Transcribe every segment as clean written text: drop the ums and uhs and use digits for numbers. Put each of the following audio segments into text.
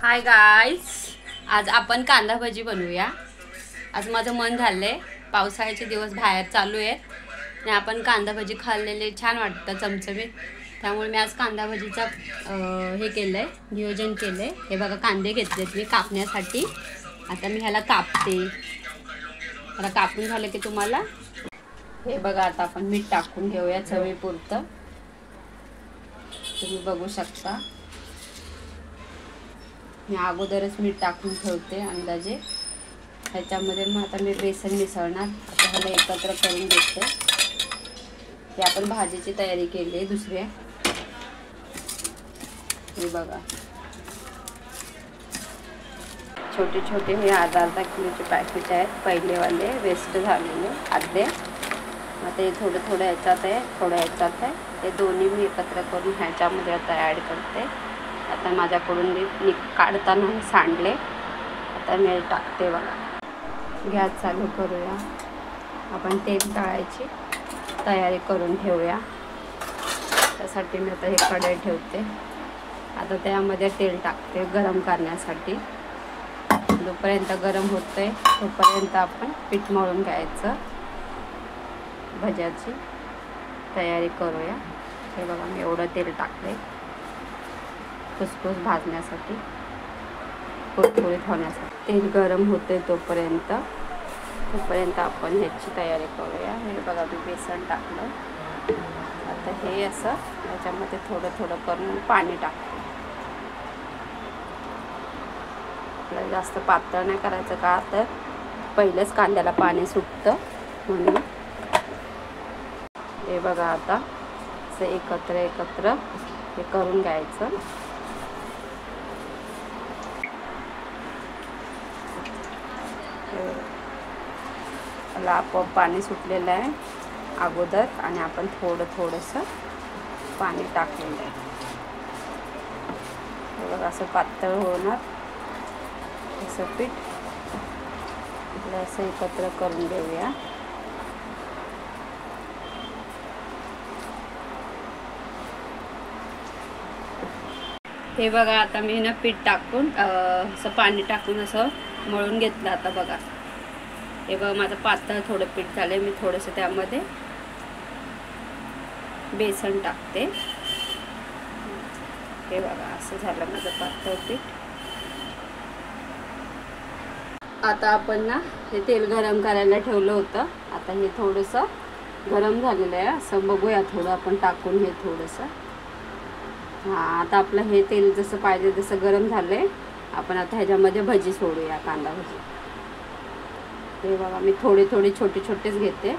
Hi guys, आज आपण कांदा भजी बनवूया। आज माझं मन झालंय, पावसाळ्याचे दिवस बाहेर चालू आहेत आणि आपण कांदा भजी खाल्लेले छान वाटतं चमचमीत। त्यामुळे मी आज कांदा भजीचा हे केलंय, नियोजन केलंय। हे बघा कांदे घेतलेत मी कापण्यासाठी। आता मी ह्याला कापते। ह्याला कापून झालं की तुम्हाला हे बघा, आता आपण मीठ टाकून घेऊया चवीपुरतं। तुम्ही बघू शकता मी अगोदरच मीठ टाकून ठेवते अंदाजे। ह्याच्यामध्ये मग आता मी बेसन मिसळणार। आता ह्याला एकत्र करून घेते। हे आपण भाजीची तयारी केली आहे दुसऱ्या। हे बघा, छोटे छोटे हे अर्धा किलोचे पॅकेट आहेत, पहिलेवाले वेस्ट झालेले अर्धे। मग ते थोडं थोडं ह्याच्यात आहे, थोडं ह्याच्यात आहे। ते दोन्ही मी एकत्र करून ह्याच्यामध्ये आता ॲड करते। आता माझ्याकडून मी काढताना सांडले, आता मी टाकते बघा। गॅस चालू करूया, आपण तेल तळायची तयारी करून ठेवूया। त्यासाठी मी आता हे कढई ठेवते। आता त्यामध्ये तेल टाकते गरम करण्यासाठी। जोपर्यंत गरम होतंय तोपर्यंत आपण पीठ मळून घ्यायचं, भज्याची तयारी करूया। हे बघा, मी एवढं तेल टाकले खुसखुस भाजण्यासाठी, कुरकुरीत होण्यासाठी। तेल गरम होते तोपर्यंत आपण ह्याची तयारी करूया। हे बघा, मी बेसन टाकलं। आता हे असं ह्याच्यामध्ये थोडं थोडं करून पाणी टाकते। आपल्याला जास्त पातळ नाही करायचं, का तर पहिलेच कांद्याला पाणी सुटतं म्हणून। हे बघा, आता असं एकत्र हे करून घ्यायचं। त्याला आपोआप पाणी सुटलेलं आहे अगोदर, आणि आपण थोडंसं पाणी टाकलेलं आहे। हे बघा, असं पातळ होणार असं पीठ। आपलं असं एकत्र करून देऊया। हे बघा, आता मी ना पीठ टाकून असं पाणी टाकून असं मळून घेतलं। आता बघा, हे बघा माझं पातळ थोडं पीठ झालंय। मी थोडंसं त्यामध्ये बेसन टाकते। हे बघा, असं झालं माझं पातळ पीठ। आता आपण ना हे तेल गरम करायला ठेवलं होतं। आता हे थोडंसं गरम झालेलं आहे, असं बघूया थोडं आपण टाकून हे थोडंसं। हां, आता आपलं हे तेल जसं पाहिजे तसं गरम झालंय। आपण आता ह्याच्यामध्ये भजी सोडूया, कांदा भजी। हे बघा, मी थोडे छोटेच घेते।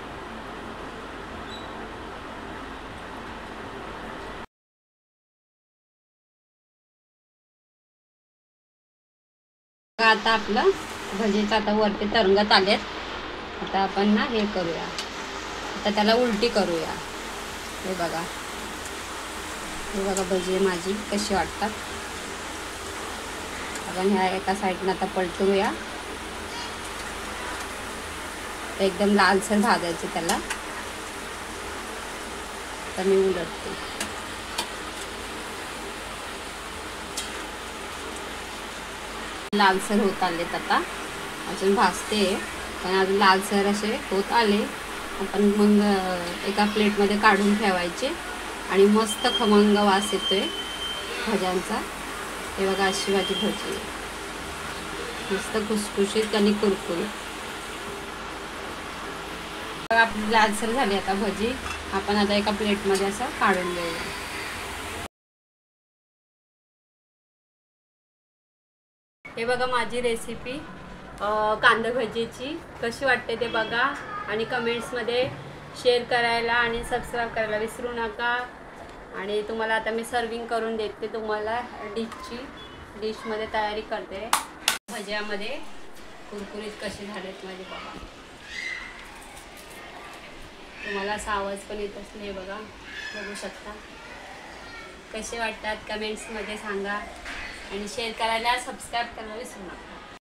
आता आपलं भजीचं आता वरती तरंगत आलेत। आता आपण ना हे करूया, आता त्याला उलटी करूया। हे बघा भजी माझी कशी वाटतात। आपण ह्या एका साईडनं आता पलटूया। एकदम लालसर भाजायचे त्याला। तर मी उलटते। लालसर होत आलेत, आता अजून भाजते पण अजून लालसर असे होत आले। आपण मग एका प्लेटमध्ये काढून ठेवायचे आणि मस्त खमंग वास येतोय भज्यांचा। हे बघा, अशी माझी भजी मस्त खुसखुशीत आणि कुरकुरीत। आपली लालसर झाली आता भजी। आपण आता एका प्लेटमध्ये असं काढून घेऊया। हे बघा माझी रेसिपी कांदा भजीची कशी वाटते ते बघा, आणि कमेंट्समध्ये शेअर करायला आणि सबस्क्राईब करायला विसरू नका। आणि तुम्हाला आता मी सर्विंग करून देते तुम्हाला डिशमध्ये तयारी करते। भज्यामध्ये कुरकुरीत कसे झालेत माझे बघा। तुम्हाला असा आवाज पण येत असले, बघा बघू शकता। कसे वाटतात कमेंट्समध्ये सांगा, आणि शेअर करायला सबस्क्राईब करायला विसरू नका।